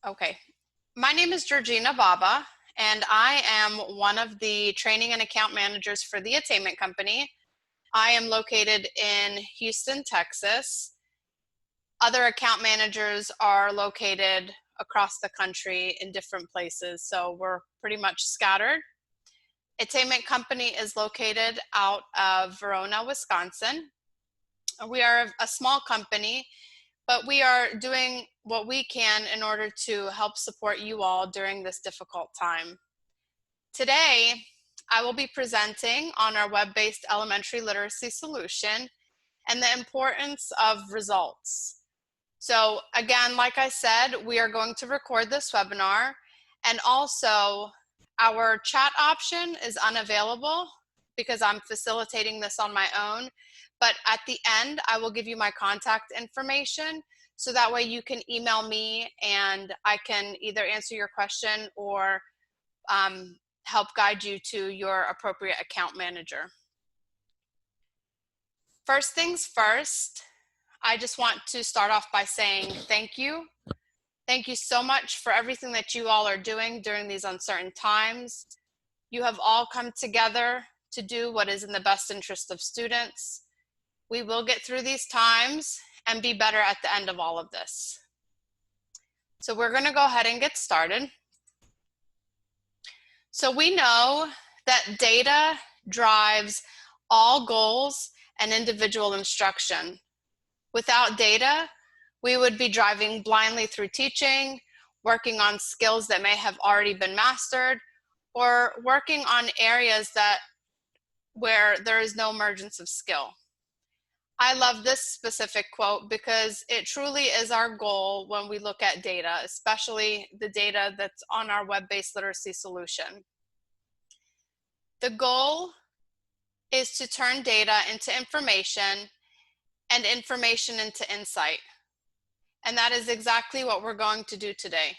Okay, my name is Georgina Baba, and I am one of the training and account managers for the Attainment Company. I am located in Houston, Texas. Other account managers are located across the country in different places, so we're pretty much scattered. Attainment Company is located out of Verona, Wisconsin. We are a small company, but we are doing what we can in order to help support you all during this difficult time. Today, I will be presenting on our web-based elementary literacy solution and the importance of results. So again, like I said, we are going to record this webinar, and also our chat option is unavailable because I'm facilitating this on my own. But at the end, I will give you my contact information so that way you can email me and I can either answer your question or help guide you to your appropriate account manager. First things first, I just want to start off by saying thank you. Thank you so much for everything that you all are doing during these uncertain times. You have all come together to do what is in the best interest of students. We will get through these times and be better at the end of all of this. So we're going to go ahead and get started. So we know that data drives all goals and individual instruction. Without data, we would be driving blindly through teaching, working on skills that may have already been mastered, or working on areas where there is no emergence of skill. I love this specific quote because it truly is our goal when we look at data, especially the data that's on our web-based literacy solution. The goal is to turn data into information and information into insight. And that is exactly what we're going to do today.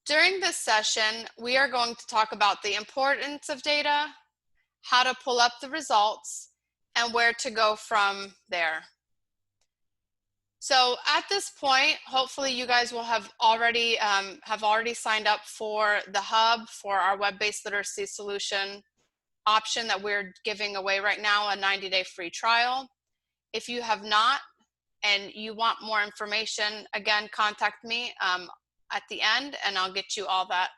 During this session, we are going to talk about the importance of data, how to pull up the results, and where to go from there. So at this point, hopefully you guys will have already signed up for the hub for our web-based literacy solution option that we're giving away right now, a 90-day free trial. If you have not and you want more information, again, contact me at the end and I'll get you all that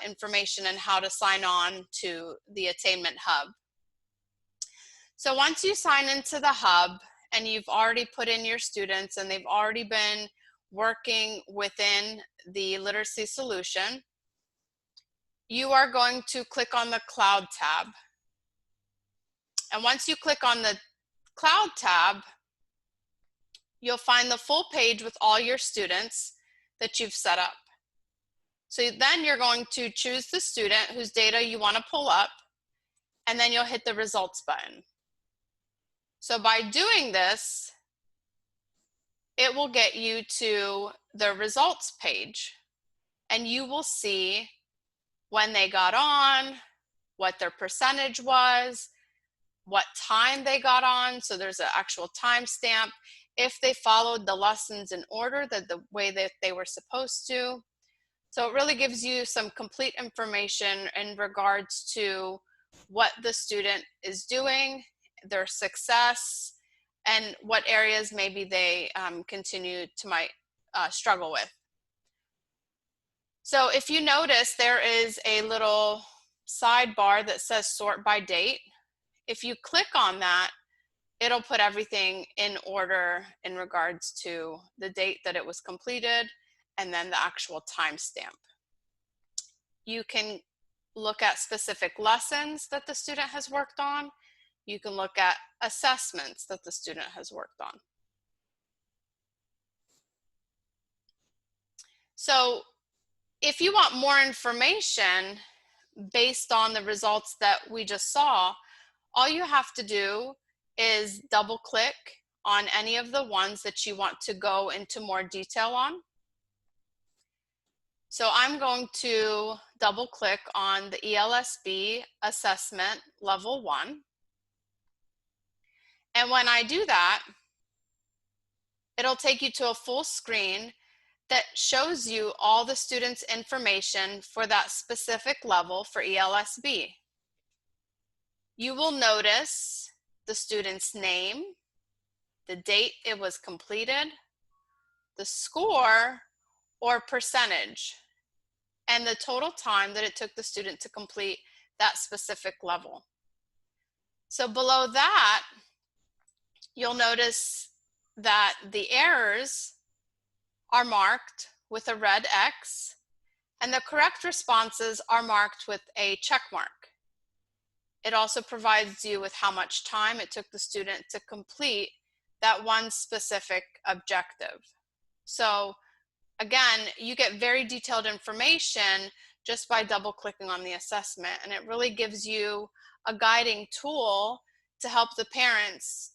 information and how to sign on to the Attainment Hub. So once you sign into the hub and you've already put in your students and they've already been working within the literacy solution, you are going to click on the Cloud tab. And once you click on the Cloud tab, you'll find the full page with all your students that you've set up. So then you're going to choose the student whose data you want to pull up, and then you'll hit the results button. So by doing this, it will get you to the results page, and you will see when they got on, what their percentage was, what time they got on, so there's an actual timestamp, if they followed the lessons in order, the way that they were supposed to. So it really gives you some complete information in regards to what the student is doing, their success, and what areas maybe they might struggle with. So if you notice, there is a little sidebar that says sort by date. If you click on that, it'll put everything in order in regards to the date that it was completed and then the actual timestamp. You can look at specific lessons that the student has worked on. You can look at assessments that the student has worked on. So if you want more information based on the results that we just saw, all you have to do is double click on any of the ones that you want to go into more detail on. So I'm going to double click on the ELS-B assessment level 1. And when I do that, it'll take you to a full screen that shows you all the students' information for that specific level for ELS-B. You will notice the student's name, the date it was completed, the score or percentage, and the total time that it took the student to complete that specific level. So below that, you'll notice that the errors are marked with a red X, and the correct responses are marked with a check mark. It also provides you with how much time it took the student to complete that one specific objective. So again, you get very detailed information just by double clicking on the assessment, and it really gives you a guiding tool to help the parents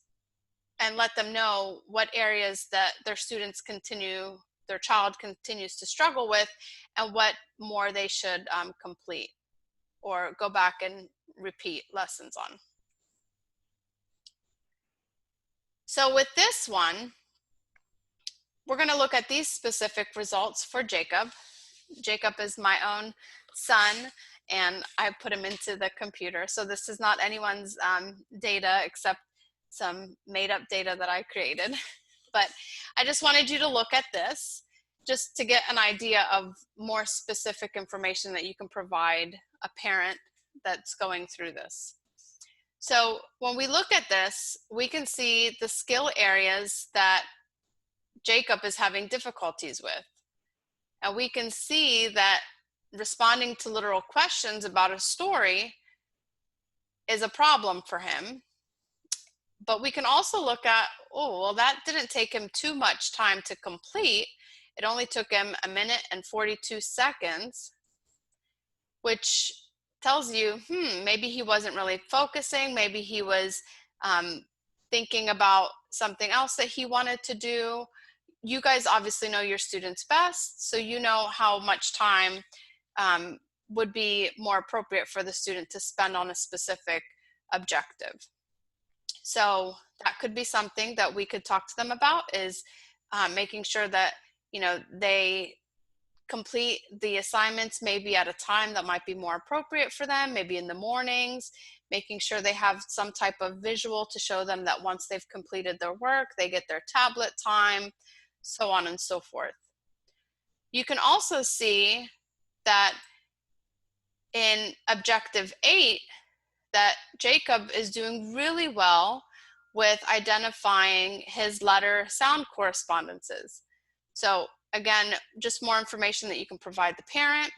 and let them know what areas that their child continues to struggle with, and what more they should complete or go back and repeat lessons on. So with this one, we're going to look at these specific results for Jacob. Jacob is my own son, and I put him into the computer. So this is not anyone's data except some made-up data that I created. But I just wanted you to look at this just to get an idea of more specific information that you can provide a parent that's going through this. So when we look at this, we can see the skill areas that Jacob is having difficulties with. And we can see that responding to literal questions about a story is a problem for him. But we can also look at, oh, well, that didn't take him too much time to complete. It only took him 1 minute and 42 seconds, which tells you, maybe he wasn't really focusing. Maybe he was thinking about something else that he wanted to do. You guys obviously know your students best, so you know how much time would be more appropriate for the student to spend on a specific objective. So that could be something that we could talk to them about, is making sure that, you know, they complete the assignments maybe at a time that might be more appropriate for them, maybe in the mornings, making sure they have some type of visual to show them that once they've completed their work, they get their tablet time, so on and so forth. You can also see that in objective 8, that Jacob is doing really well with identifying his letter sound correspondences. So again, just more information that you can provide the parent,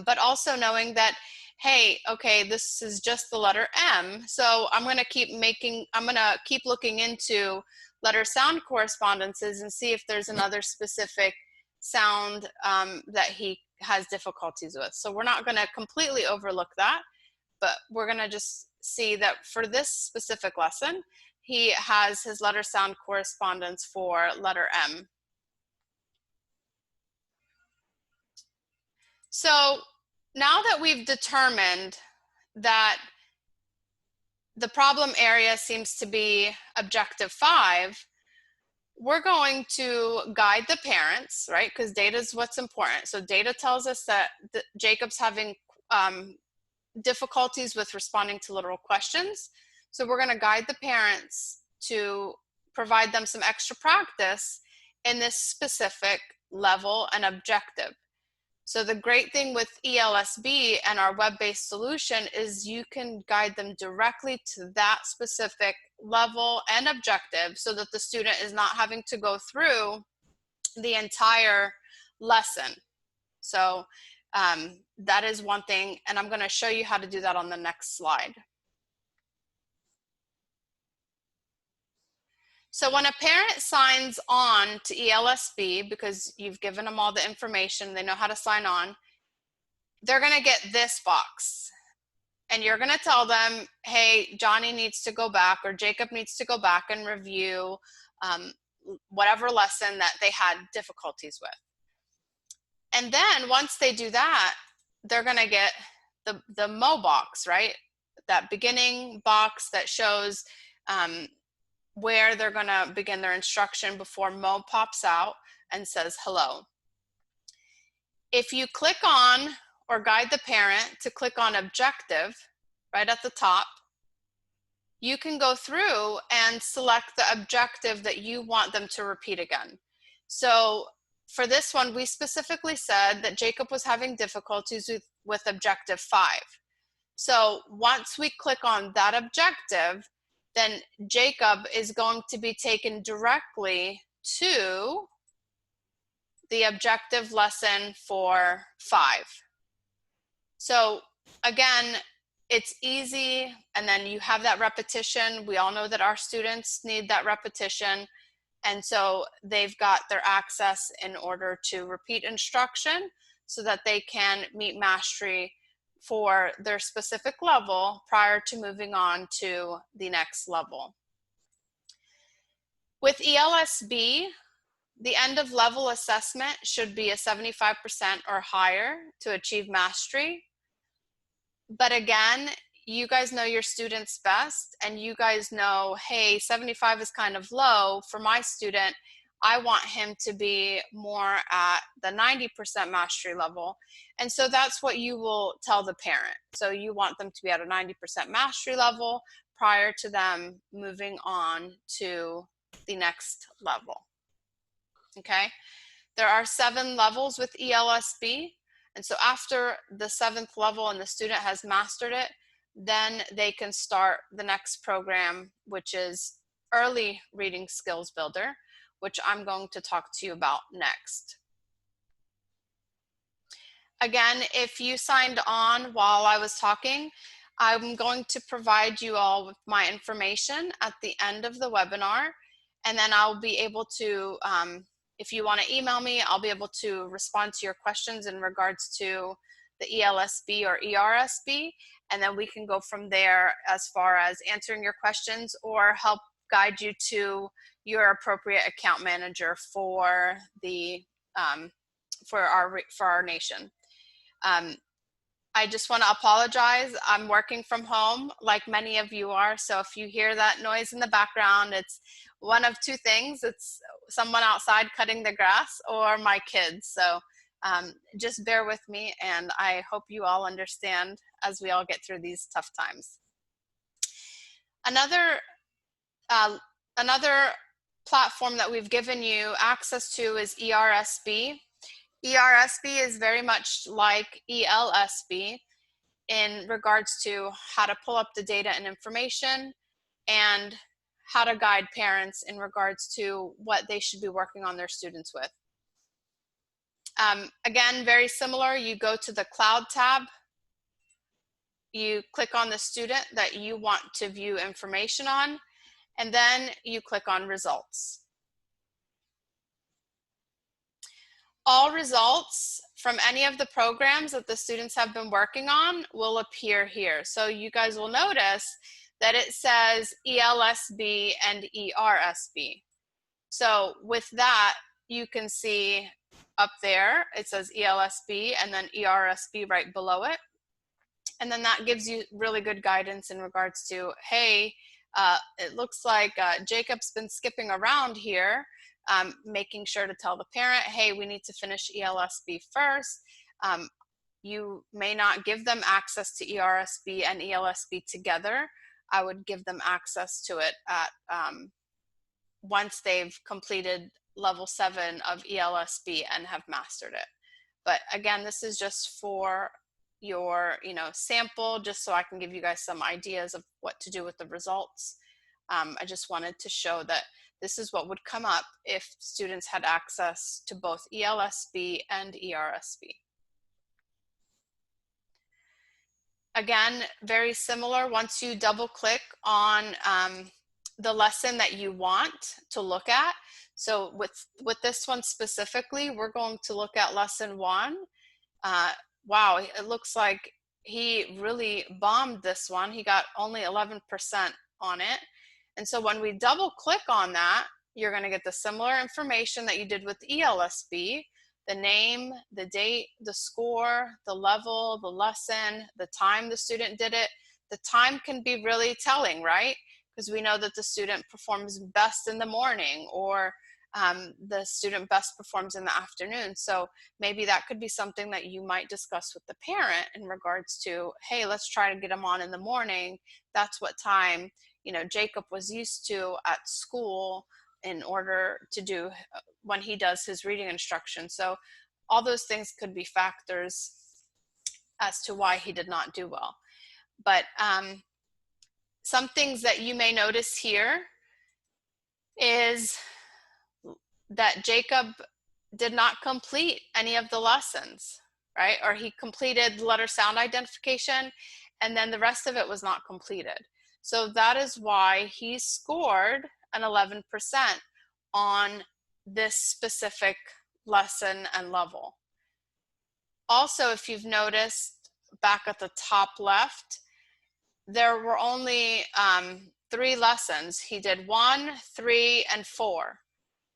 but also knowing that, hey, okay, this is just the letter M, so I'm gonna keep looking into letter sound correspondences and see if there's another specific sound that he has difficulties with. So we're not gonna completely overlook that, but we're gonna just see that for this specific lesson, he has his letter sound correspondence for letter M. So now that we've determined that the problem area seems to be objective 5, we're going to guide the parents, right? Because data is what's important. So data tells us that Jacob's having difficulties with responding to literal questions. So we're going to guide the parents to provide them some extra practice in this specific level and objective. So the great thing with ELS-B and our web-based solution is you can guide them directly to that specific level and objective, so that the student is not having to go through the entire lesson. So that is one thing, and I'm going to show you how to do that on the next slide. So when a parent signs on to ELS-B, because you've given them all the information, they know how to sign on, they're going to get this box. And you're going to tell them, hey, Johnny needs to go back, or Jacob needs to go back and review whatever lesson that they had difficulties with. And then once they do that, they're going to get the Mo box, right? That beginning box that shows where they're going to begin their instruction before Mo pops out and says hello. If you click on or guide the parent to click on objective right at the top, you can go through and select the objective that you want them to repeat again. So for this one, we specifically said that Jacob was having difficulties with objective 5. So once we click on that objective, then Jacob is going to be taken directly to the objective lesson for 5. So again, it's easy, and then you have that repetition. We all know that our students need that repetition, and so they've got their access in order to repeat instruction so that they can meet mastery for their specific level prior to moving on to the next level. With ELS-B, the end of level assessment should be a 75% or higher to achieve mastery. But again, you guys know your students best, and you guys know, hey, 75 is kind of low for my student. I want him to be more at the 90% mastery level. And so that's what you will tell the parent. So you want them to be at a 90% mastery level prior to them moving on to the next level. Okay? There are 7 levels with ELS-B. And so after the 7th level and the student has mastered it, then they can start the next program, which is Early Reading Skills Builder, which I'm going to talk to you about next. Again, if you signed on while I was talking, I'm going to provide you all with my information at the end of the webinar, and then I'll be able to, if you want to email me, I'll be able to respond to your questions in regards to the ELS-B or ERS-B, and then we can go from there as far as answering your questions or help guide you to your appropriate account manager for the for our nation. I just want to apologize. I'm working from home like many of you are. So if you hear that noise in the background, it's one of 2 things. It's someone outside cutting the grass or my kids. So just bear with me, and I hope you all understand as we all get through these tough times. Another platform that we've given you access to is ERS-B. ERS-B is very much like ELS-B in regards to how to pull up the data and information and how to guide parents in regards to what they should be working on their students with. Again, very similar. You go to the Cloud tab. You click on the student that you want to view information on, and then you click on Results. All results from any of the programs that the students have been working on will appear here. So you guys will notice that it says ELS-B and ERS-B. So with that, you can see up there, it says ELS-B and then ERS-B right below it. And then that gives you really good guidance in regards to, hey, it looks like Jacob's been skipping around here. Making sure to tell the parent, hey, we need to finish ELS-B first. You may not give them access to ERS-B and ELS-B together. I would give them access to it at once they've completed level 7 of ELS-B and have mastered it. But again, this is just for your sample, just so I can give you guys some ideas of what to do with the results. I just wanted to show that this is what would come up if students had access to both ELS-B and ERS-B. Again, very similar. Once you double click on the lesson that you want to look at. So with this one specifically, we're going to look at lesson 1. Wow, it looks like he really bombed this one. He got only 11% on it. And so when we double click on that, you're going to get the similar information that you did with ELS-B, the name, the date, the score, the level, the lesson, the time the student did it. The time can be really telling, right? because we know that the student performs best in the morning, or the student best performs in the afternoon. So maybe that could be something that you might discuss with the parent in regards to, hey, let's try to get him on in the morning. That's what time, you know, Jacob was used to at school in order to do when he does his reading instruction. So all those things could be factors as to why he did not do well. But some things that you may notice here is that Jacob did not complete any of the lessons, right? Or he completed letter sound identification, and then the rest of it was not completed. So that is why he scored an 11% on this specific lesson and level. Also, if you've noticed back at the top left, there were only 3 lessons. He did 1, 3, and 4.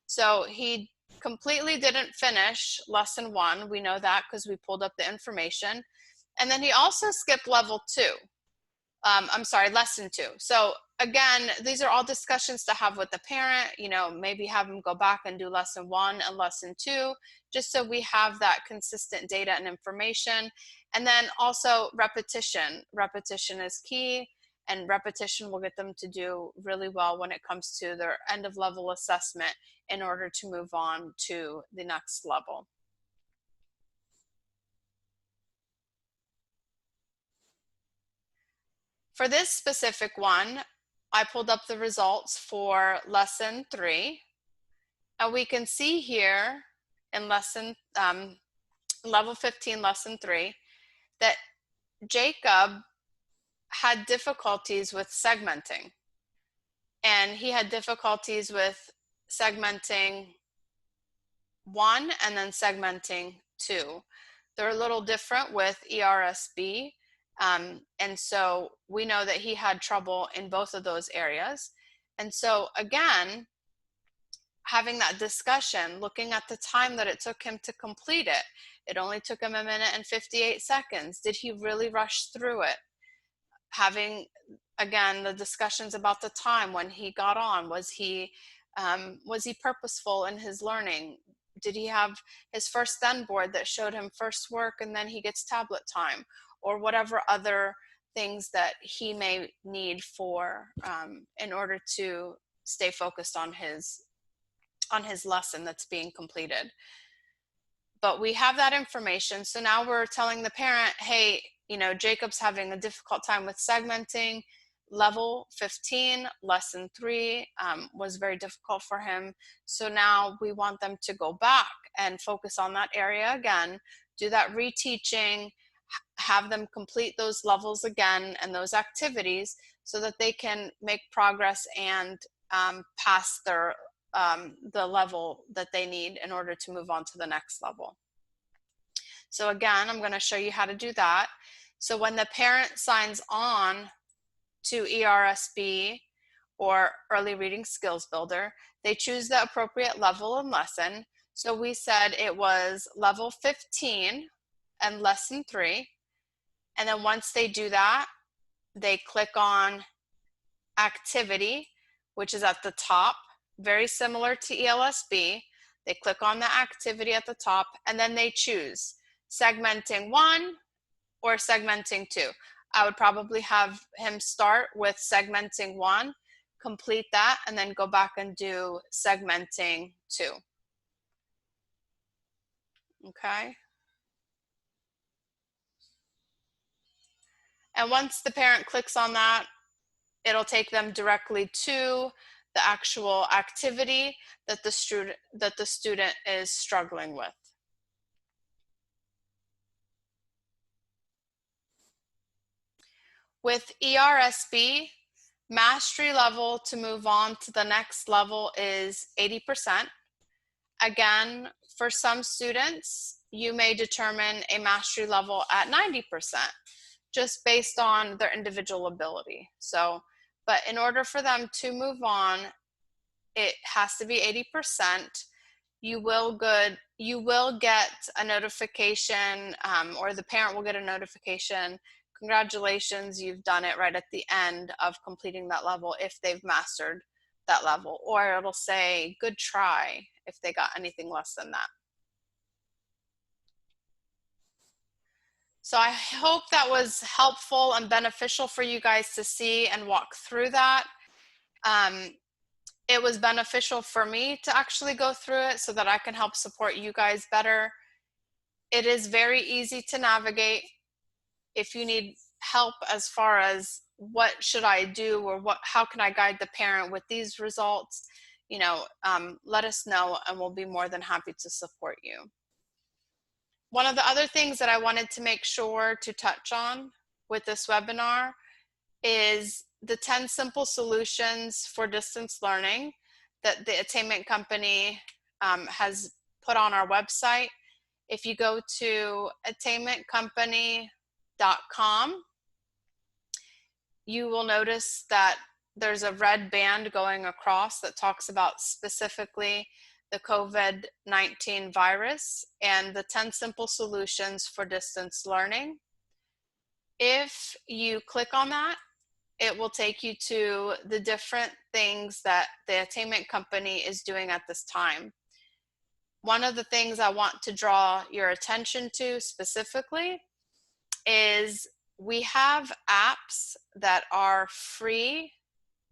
So he completely didn't finish lesson 1. We know that because we pulled up the information. And then he also skipped level 2. Lesson 2. So again, these are all discussions to have with the parent, you know, maybe have them go back and do lesson 1 and lesson 2, just so we have that consistent data and information. And then also repetition. Repetition is key, and repetition will get them to do really well when it comes to their end of level assessment in order to move on to the next level. For this specific one, I pulled up the results for lesson 3, and we can see here in lesson level 15, lesson 3, that Jacob had difficulties with segmenting, and he had difficulties with segmenting 1 and then segmenting 2. They're a little different with ERS-B. And so we know that he had trouble in both of those areas. And so again, having that discussion, looking at the time that it took him to complete it, it only took him 1 minute and 58 seconds. Did he really rush through it? Having, again, the discussions about the time when he got on, was he purposeful in his learning? Did he have his first then board that showed him first work and then he gets tablet time? Or whatever other things that he may need for in order to stay focused on his lesson that's being completed. But we have that information. So now we're telling the parent, hey, you know, Jacob's having a difficult time with segmenting. Level 15, lesson 3 was very difficult for him. So now we want them to go back and focus on that area again, do that reteaching, have them complete those levels again and those activities so that they can make progress and pass their the level that they need in order to move on to the next level. So again, I'm going to show you how to do that. So when the parent signs on to ERS-B or Early Reading Skills Builder, they choose the appropriate level and lesson. So we said it was level 15 and lesson 3. And then once they do that, they click on activity, which is at the top, very similar to ELS-B. They click on the activity at the top, and then they choose segmenting 1 or segmenting 2. I would probably have him start with segmenting 1, complete that, and then go back and do segmenting 2. Okay. And once the parent clicks on that, it'll take them directly to the actual activity that the student is struggling with. With ERS-B, mastery level to move on to the next level is 80%. Again, for some students, you may determine a mastery level at 90%, just based on their individual ability. So, but in order for them to move on, it has to be 80%. You will get a notification, or the parent will get a notification congratulations, you've done it, right at the end of completing that level if they've mastered that level. Or it'll say, good try, if they got anything less than that. So I hope that was helpful and beneficial for you guys to see and walk through that. It was beneficial for me to actually go through it so that I can help support you guys better. It is very easy to navigate. If you need help as far as what should I do, or how can I guide the parent with these results, you know, let us know and we'll be more than happy to support you. One of the other things that I wanted to make sure to touch on with this webinar is the 10 simple solutions for distance learning that the Attainment Company has put on our website. If you go to attainmentcompany.com, you will notice that there's a red band going across that talks about specifically the COVID-19 virus and the 10 simple solutions for distance learning. If you click on that, it will take you to the different things that the Attainment Company is doing at this time. One of the things I want to draw your attention to specifically is we have apps that are free.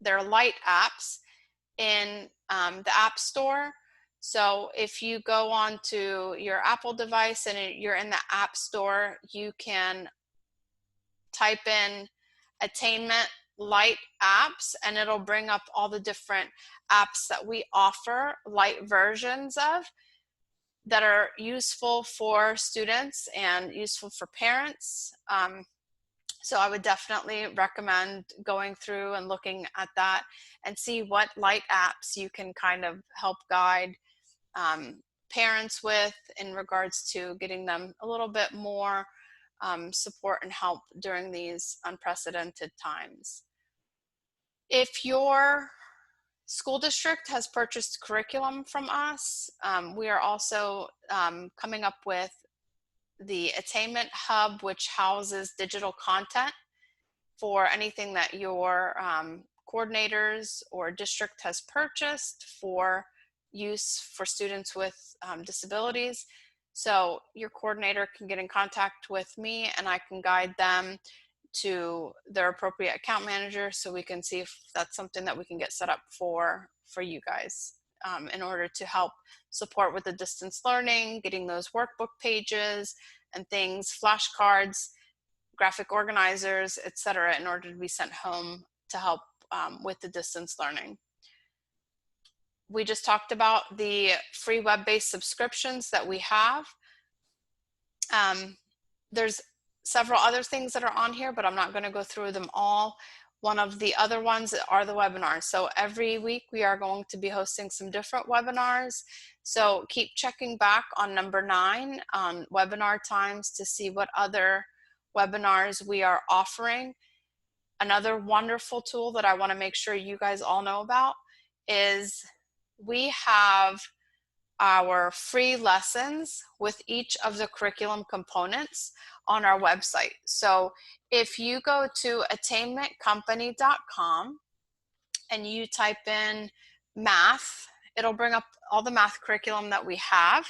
They're light apps in the App Store. So if you go onto your Apple device and you're in the App Store, you can type in Attainment Lite apps and it'll bring up all the different apps that we offer, light versions of, that are useful for students and useful for parents. So I would definitely recommend going through and looking at that and see what light apps you can kind of help guide parents with in regards to getting them a little bit more support and help during these unprecedented times. If your school district has purchased curriculum from us, we are also coming up with the Attainment Hub, which houses digital content for anything that your coordinators or district has purchased for use for students with disabilities. So your coordinator can get in contact with me and I can guide them to their appropriate account manager so we can see if that's something that we can get set up for you guys in order to help support with the distance learning, getting those workbook pages and things, flashcards, graphic organizers, etc., in order to be sent home to help with the distance learning. We just talked about the free web-based subscriptions that we have. There's several other things that are on here, but I'm not going to go through them all. One of the other ones are the webinars. So every week we are going to be hosting some different webinars. So keep checking back on number 9 on webinar times to see what other webinars we are offering. Another wonderful tool that I want to make sure you guys all know about is we have our free lessons with each of the curriculum components on our website. So if you go to attainmentcompany.com and you type in math, it'll bring up all the math curriculum that we have.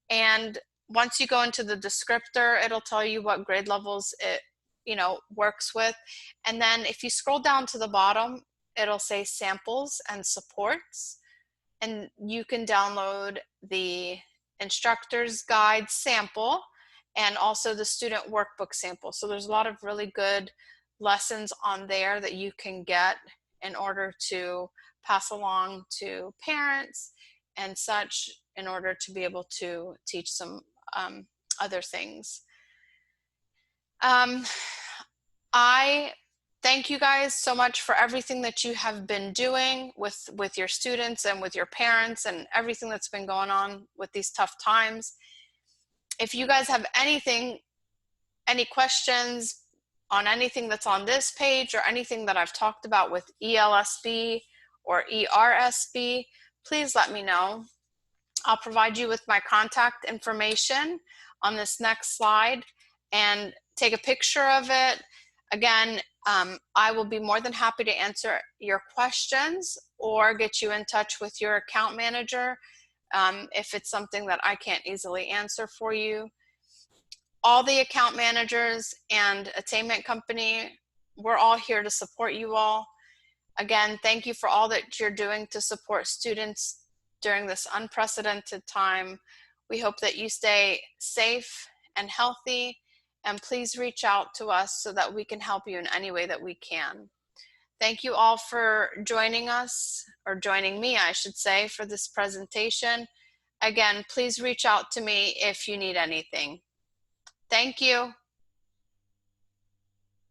And once you go into the descriptor, it'll tell you what grade levels it works with. And then if you scroll down to the bottom, it'll say samples and supports. And you can download the instructor's guide sample and also the student workbook sample. So there's a lot of really good lessons on there that you can get in order to pass along to parents and such in order to be able to teach some other things. I thank you guys so much for everything that you have been doing with your students and with your parents and everything that's been going on with these tough times. If you guys have any questions on anything that's on this page or anything that I've talked about with ELS-B or ERS-B, please let me know. I'll provide you with my contact information on this next slide. and take a picture of it. Again, I will be more than happy to answer your questions or get you in touch with your account manager if it's something that I can't easily answer for you. All the account managers and Attainment Company, we're all here to support you all. Again, thank you for all that you're doing to support students during this unprecedented time. We hope that you stay safe and healthy, and please reach out to us so that we can help you in any way that we can. Thank you all for joining us, or joining me, I should say, for this presentation. Again, please reach out to me if you need anything. Thank you.